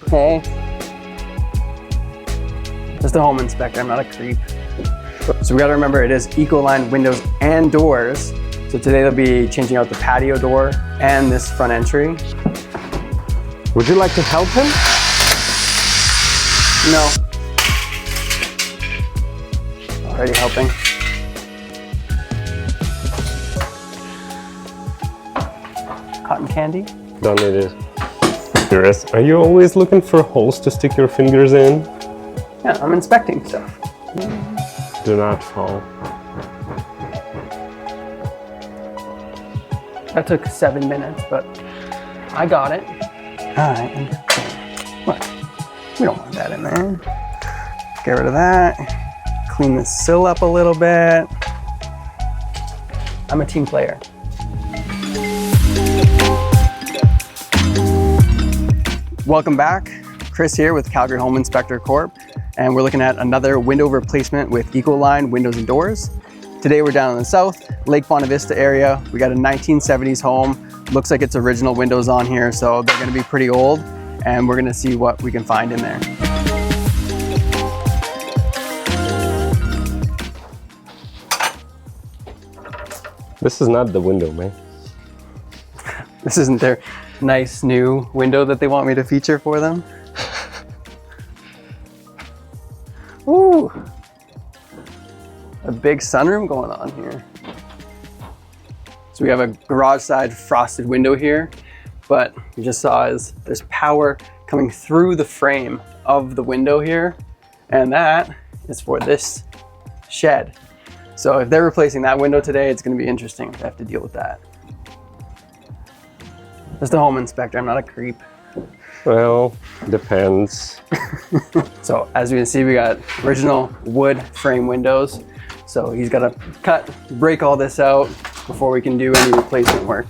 Hey. Just a home inspector, I'm not a creep. So we gotta remember it is Ecoline windows and doors. So today they'll be changing out the patio door and this front entry. Would you like to help him? No. Already helping. Cotton candy? Don't need it. Curious, are you always looking for holes to stick your fingers in? Yeah, I'm inspecting stuff. Do not fall. That took 7 minutes, but I got it. All right. What? We don't want that in there. Get rid of that. Clean the sill up a little bit. I'm a team player. Welcome back. Chris here with Calgary Home Inspector Corp. And we're looking at another window replacement with Ecoline Windows and Doors. Today we're down in the south, Lake Bonavista area. We got a 1970s home. Looks like it's original windows on here, so they're gonna be pretty old. And we're gonna see what we can find in there. This is not the window, man. This isn't their nice new window that they want me to feature for them. Ooh, a big sunroom going on here. So we have a garage side frosted window here, but you just saw is there's power coming through the frame of the window here, and that is for this shed. So if they're replacing that window today, it's going to be interesting to have to deal with that. Just a home inspector, I'm not a creep. Well, depends. So as you can see, we got original wood frame windows. So he's got to break all this out before we can do any replacement work.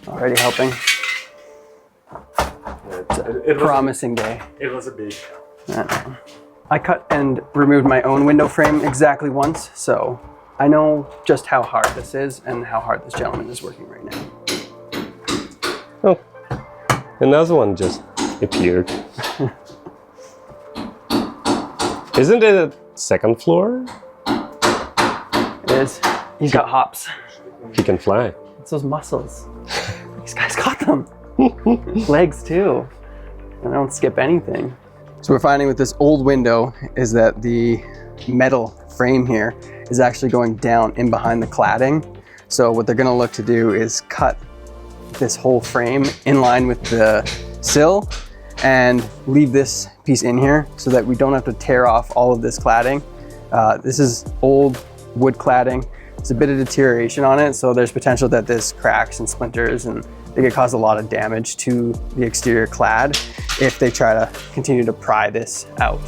Already helping. Promising day. It was a big. I cut and removed my own window frame exactly once, so I know just how hard this is and how hard this gentleman is working right now. Oh, another one just appeared. Isn't it a second floor? It is. He's got hops. He can fly. It's those muscles. These guys got them. Legs too. And I don't skip anything. So we're finding with this old window is that the metal frame here is actually going down in behind the cladding. So what they're gonna look to do is cut this whole frame in line with the sill and leave this piece in here so that we don't have to tear off all of this cladding. This is old wood cladding. There's a bit of deterioration on it, so there's potential that this cracks and splinters and they could cause a lot of damage to the exterior clad if they try to continue to pry this out.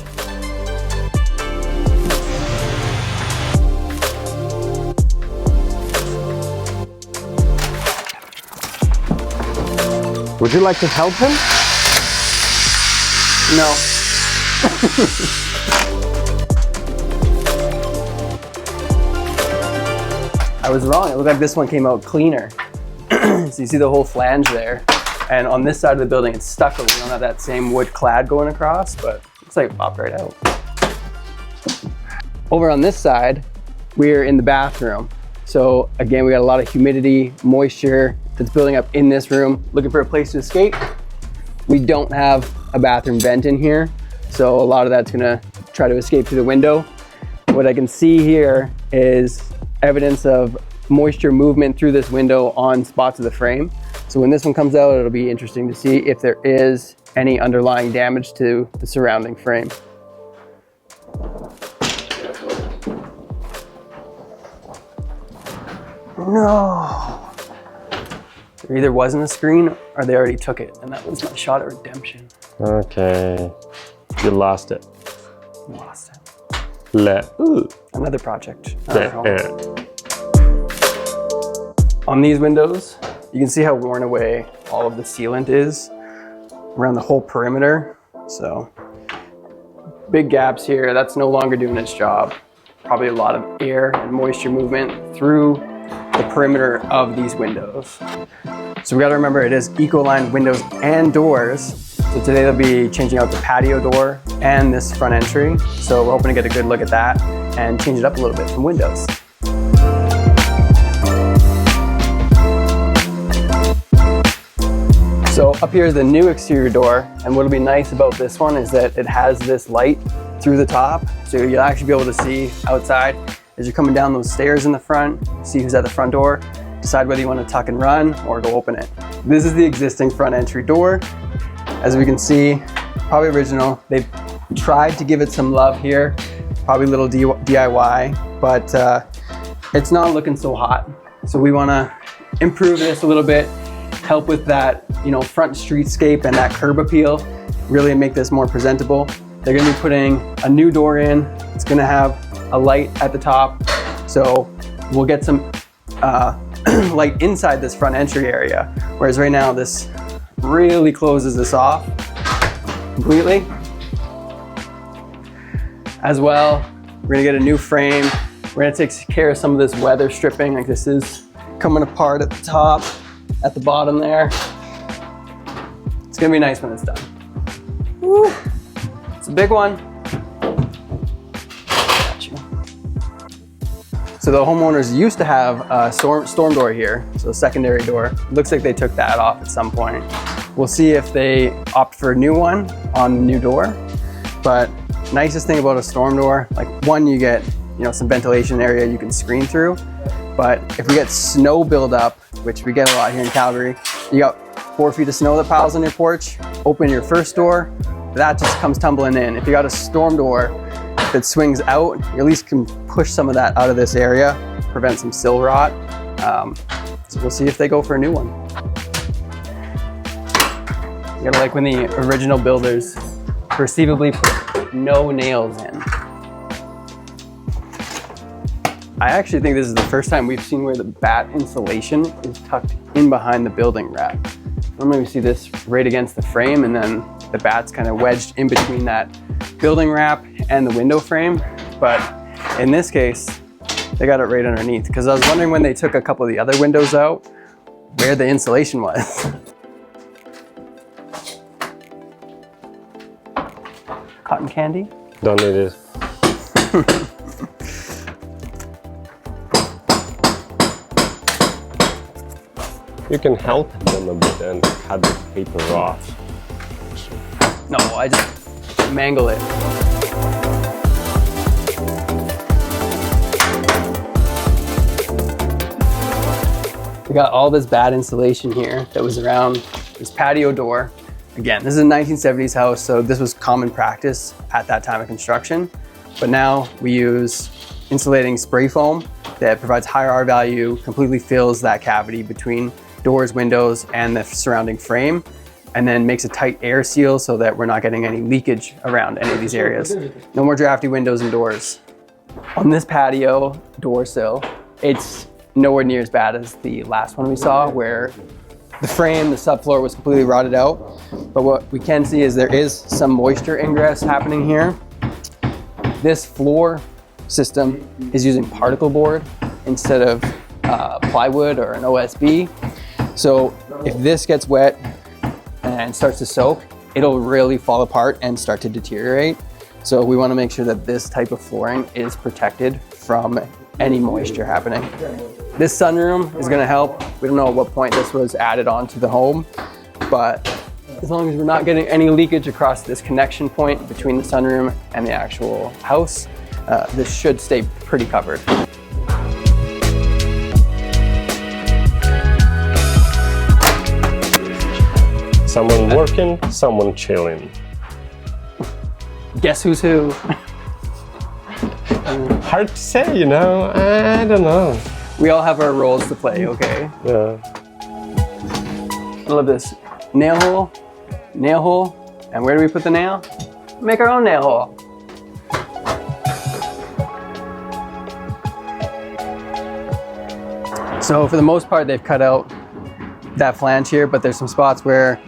Would you like to help him? No. I was wrong. It looked like this one came out cleaner. So you see the whole flange there. And on this side of the building, it's stucco. We don't have that same wood clad going across, but it looks like it popped right out. Over on this side, we're in the bathroom. So again, we got a lot of humidity, moisture that's building up in this room. Looking for a place to escape. We don't have a bathroom vent in here. So a lot of that's gonna try to escape through the window. What I can see here is evidence of moisture movement through this window on spots of the frame. So when this one comes out, it'll be interesting to see if there is any underlying damage to the surrounding frame. No. There either wasn't a screen or they already took it, and that was my shot at redemption. Okay, you lost it. Lost it. Another project. On these windows, you can see how worn away all of the sealant is around the whole perimeter. So big gaps here. That's no longer doing its job. probably a lot of air and moisture movement through the perimeter of these windows. So we got to remember it is Ecoline windows and doors. So today they'll be changing out the patio door and this front entry. So we're hoping to get a good look at that and change it up a little bit from windows. So up here is the new exterior door, and what'll be nice about this one is that it has this light through the top, so you'll actually be able to see outside as you're coming down those stairs in the front, see who's at the front door, decide whether you want to tuck and run or go open it. This is the existing front entry door. As we can see, probably original. They've tried to give it some love here, probably a little DIY, but it's not looking so hot. So we want to improve this a little bit, help with that, front streetscape and that curb appeal, really make this more presentable. They're going to be putting a new door in. It's going to have a light at the top, so we'll get some light inside this front entry area, whereas right now this really closes this off completely. As well, we're going to get a new frame. We're going to take care of some of this weather stripping, like this is coming apart at the top, at the bottom there. It's going to be nice when it's done. Woo. It's a big one. So the homeowners used to have a storm door here, so a secondary door. It looks like they took that off at some point. We'll see if they opt for a new one on the new door. But nicest thing about a storm door, like one, you get some ventilation area you can screen through. But if we get snow buildup, which we get a lot here in Calgary, you got 4 feet of snow that piles on your porch, open your first door, that just comes tumbling in. If you got a storm door that swings out, you at least can push some of that out of this area, prevent some sill rot. So we'll see if they go for a new one. You gotta like when the original builders perceivably put no nails in. I actually think this is the first time we've seen where the bat insulation is tucked in behind the building wrap. Normally we see this right against the frame, and then the bat's kind of wedged in between that building wrap and the window frame. But in this case, they got it right underneath, because I was wondering when they took a couple of the other windows out, where the insulation was. Cotton candy? Don't need it. You can help them a bit and cut the paper off. No, I just mangle it. We got all this bad insulation here that was around this patio door. Again, this is a 1970s house, so this was common practice at that time of construction. But now we use insulating spray foam that provides higher R value, completely fills that cavity between doors, windows, and the surrounding frame, and then makes a tight air seal so that we're not getting any leakage around any of these areas. No more drafty windows and doors. On this patio door sill, it's nowhere near as bad as the last one we saw, where the frame, the subfloor was completely rotted out. But what we can see is there is some moisture ingress happening here. This floor system is using particle board instead of plywood or an OSB. So if this gets wet and starts to soak, it'll really fall apart and start to deteriorate. So we want to make sure that this type of flooring is protected from any moisture happening. This sunroom is going to help. We don't know at what point this was added onto the home, but as long as we're not getting any leakage across this connection point between the sunroom and the actual house, this should stay pretty covered. Someone working, someone chilling. Guess who's who? Hard to say, I don't know. We all have our roles to play, okay? Yeah. I love this. Nail hole, and where do we put the nail? Make our own nail hole. So for the most part, they've cut out that flange here, but there's some spots where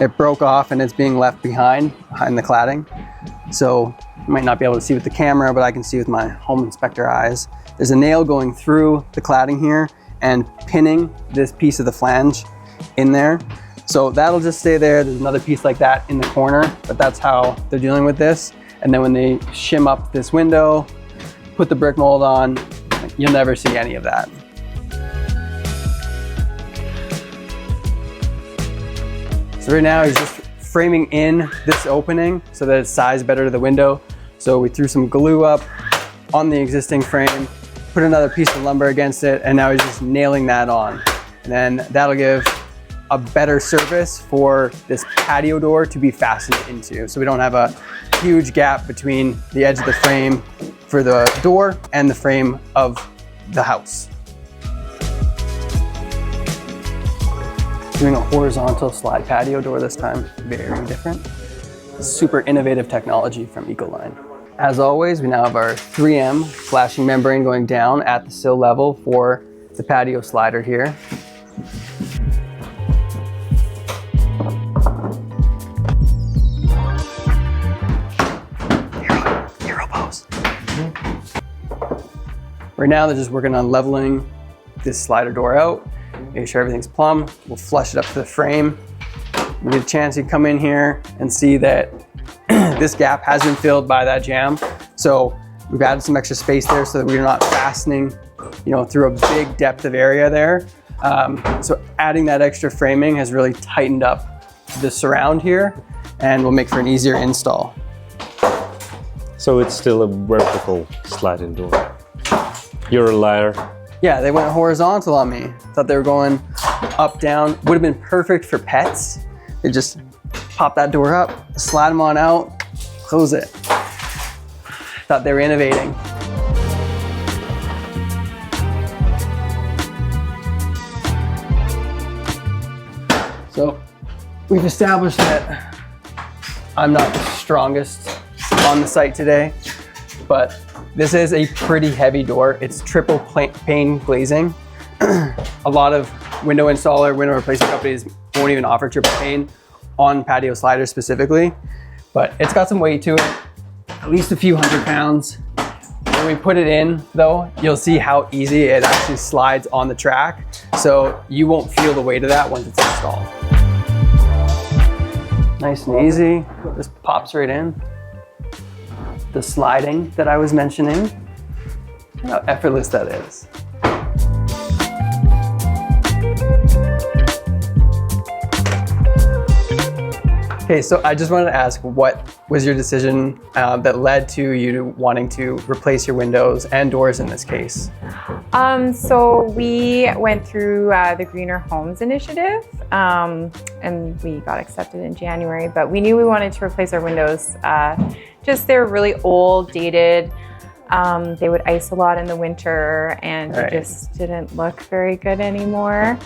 it broke off and it's being left behind the cladding. So You might not be able to see with the camera, but I can see with my home inspector eyes. There's a nail going through the cladding here and pinning this piece of the flange in there. So that'll just stay there. There's another piece like that in the corner, but that's how they're dealing with this. And then when they shim up this window, put the brick mold on, you'll never see any of that. So right now he's just framing in this opening so that it's sized better to the window. So we threw some glue up on the existing frame, put another piece of lumber against it, and now he's just nailing that on. And then that'll give a better surface for this patio door to be fastened into. So we don't have a huge gap between the edge of the frame for the door and the frame of the house. Doing a horizontal slide patio door this time, very different. Super innovative technology from Ecoline. As always, we now have our 3M flashing membrane going down at the sill level for the patio slider here. Hero pose. Right now, they're just working on leveling this slider door out, making sure everything's plumb. We'll flush it up to the frame. You get a chance, you come in here and see that this gap has been filled by that jamb. So we've added some extra space there so that we're not fastening, through a big depth of area there. So adding that extra framing has really tightened up the surround here and will make for an easier install. So it's still a vertical sliding door. You're a liar. Yeah, they went horizontal on me. Thought they were going up, down. Would have been perfect for pets. They just pop that door up, slide them on out, close it. Thought they were innovating. So we've established that I'm not the strongest on the site today, but this is a pretty heavy door. It's triple pane glazing. A lot of window replacement companies won't even offer triple pane on patio sliders specifically, but it's got some weight to it, at least a few 100 pounds. When we put it in though, you'll see how easy it actually slides on the track. So you won't feel the weight of that once it's installed. Nice and easy, just pops right in. The sliding that I was mentioning, how effortless that is. Okay, so I just wanted to ask, what was your decision that led to you wanting to replace your windows and doors in this case? So we went through the Greener Homes initiative and we got accepted in January, but we knew we wanted to replace our windows. They're really old, dated. They would ice a lot in the winter and Right. It just didn't look very good anymore.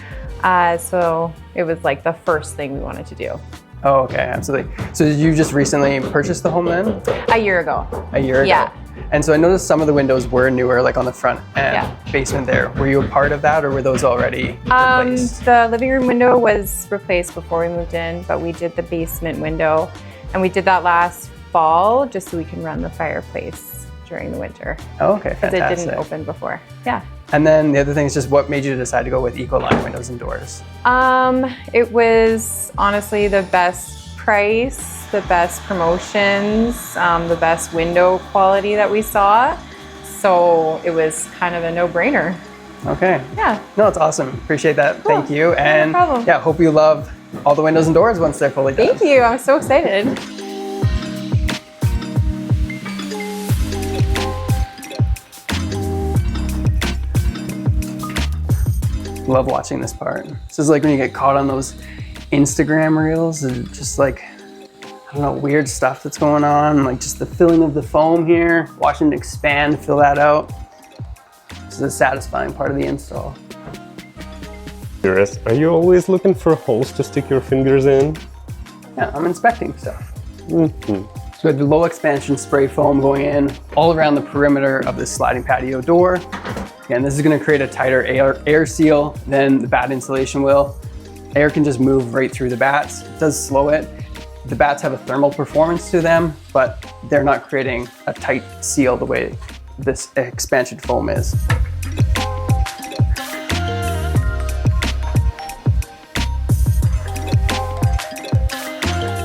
So it was like the first thing we wanted to do. Oh, okay, absolutely. So did you just recently purchase the home then? A year ago. A year ago? Yeah. And so I noticed some of the windows were newer, like on the front and basement there. Were you a part of that or were those already replaced? The living room window was replaced before we moved in, but we did the basement window and we did that last fall just so we can run the fireplace during the winter. Oh, okay, Because fantastic. it didn't open before. Yeah. And then the other thing is just what made you decide to go with Ecoline Windows and Doors? It was honestly the best price, the best promotions, the best window quality that we saw. So it was kind of a no-brainer. Okay. Yeah. No, it's awesome. Appreciate that. Cool. Thank you. And problem. yeah, hope you love all the windows and doors once they're fully done. Thank you. I'm so excited. Love watching this part. This is like when you get caught on those Instagram reels and just like, I don't know, weird stuff that's going on, like just the filling of the foam here, watching it expand, fill that out. This is a satisfying part of the install. Curious, are you always looking for holes to stick your fingers in? Yeah, I'm inspecting stuff. Mm-hmm. So we have the low expansion spray foam going in all around the perimeter of this sliding patio door. Again, this is going to create a tighter air seal than the bat insulation will. Air can just move right through the bats. It does slow it. the bats have a thermal performance to them, but they're not creating a tight seal the way this expansion foam is.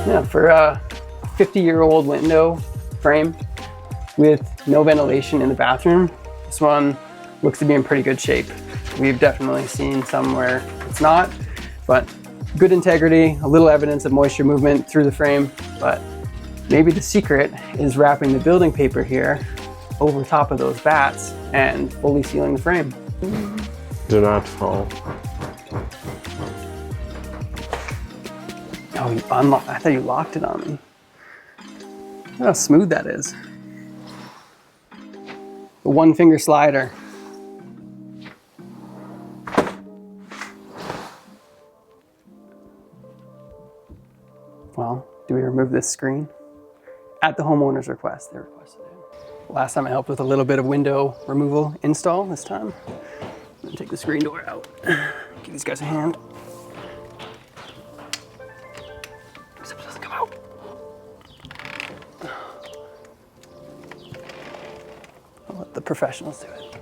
Yeah, for a 50-year-old window frame with no ventilation in the bathroom, this one looks to be in pretty good shape. We've definitely seen some where it's not, but good integrity, a little evidence of moisture movement through the frame, but maybe the secret is wrapping the building paper here over top of those bats and fully sealing the frame. Do not fall. Oh, you unlocked. I thought you locked it on me. Look how smooth that is. The one finger slider. Well, do we remove this screen? At the homeowner's request, they requested it. Last time I helped with a little bit of window removal install. This time, I'm gonna take the screen door out. Give these guys a hand. Except it doesn't come out. I'll let the professionals do it.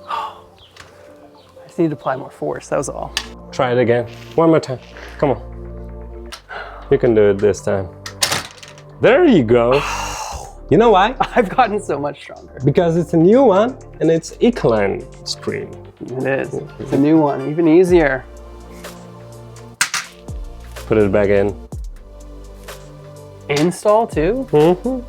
I just need to apply more force, that was all. Try it again. One more time. Come on. You can do it this time. There you go. You know why? I've gotten so much stronger. Because it's a new one and it's Ecoline screen. It is. It's a new one, even easier. Put it back in. Install too? Mm-hmm.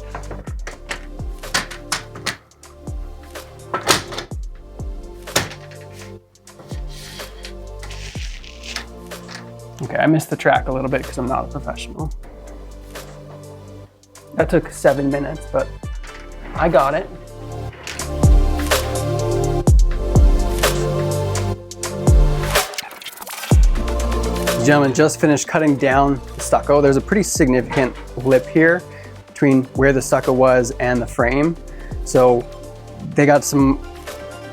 Okay, I missed the track a little bit because I'm not a professional. That took 7 minutes, but I got it. The gentleman just finished cutting down the stucco. There's a pretty significant lip here between where the stucco was and the frame. So they got some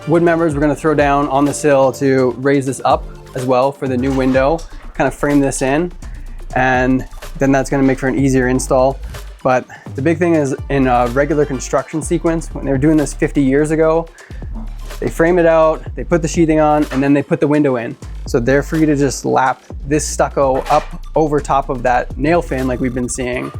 wood members we're gonna throw down on the sill to raise this up as well for the new window, kind of frame this in, and then that's gonna make for an easier install. But the big thing is in a regular construction sequence, when they were doing this 50 years ago, they frame it out, they put the sheathing on, and then they put the window in. So they're free to just lap this stucco up over top of that nail fin like we've been seeing.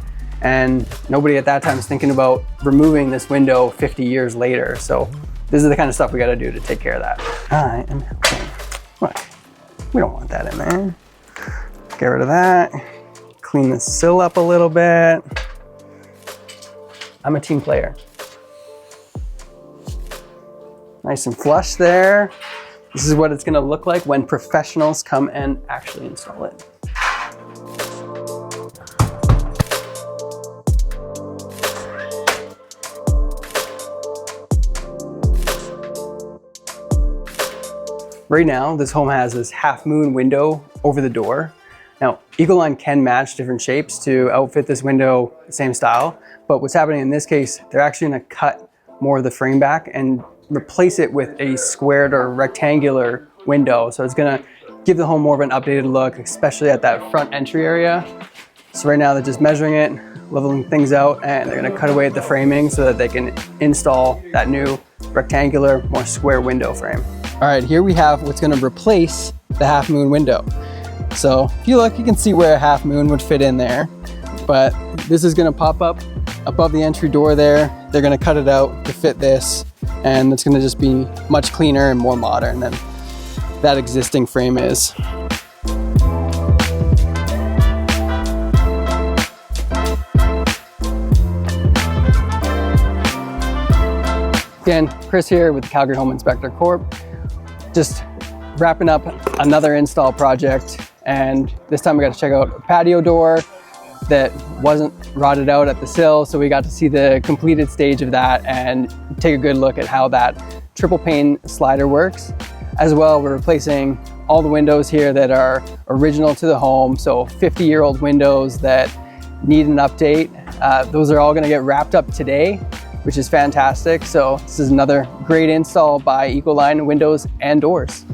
And nobody at that time is thinking about removing this window 50 years later. So this is the kind of stuff we gotta do to take care of that. All right, okay. Look, we don't want that in there. Get rid of that. Clean the sill up a little bit. I'm a team player. Nice and flush there. This is what it's gonna look like when professionals come and actually install it. Right now, this home has this half moon window over the door. Now, Ecoline can match different shapes to outfit this window the same style, but what's happening in this case, they're actually gonna cut more of the frame back and replace it with a squared or rectangular window. So it's gonna give the home more of an updated look, especially at that front entry area. So right now they're just measuring it, leveling things out, and they're gonna cut away at the framing so that they can install that new rectangular, more square window frame. All right, here we have what's gonna replace the half moon window. So if you look, you can see where a half moon would fit in there, but this is gonna pop up above the entry door there. They're gonna cut it out to fit this, and it's gonna just be much cleaner and more modern than that existing frame is. Again, Chris here with the Calgary Home Inspector Corp. Just wrapping up another install project, and this time we got to check out a patio door that wasn't rotted out at the sill, so we got to see the completed stage of that and take a good look at how that triple pane slider works. As well, we're replacing all the windows here that are original to the home, so 50-year-old windows that need an update. Those are all going to get wrapped up today, which is fantastic. So this is another great install by Ecoline Windows and Doors.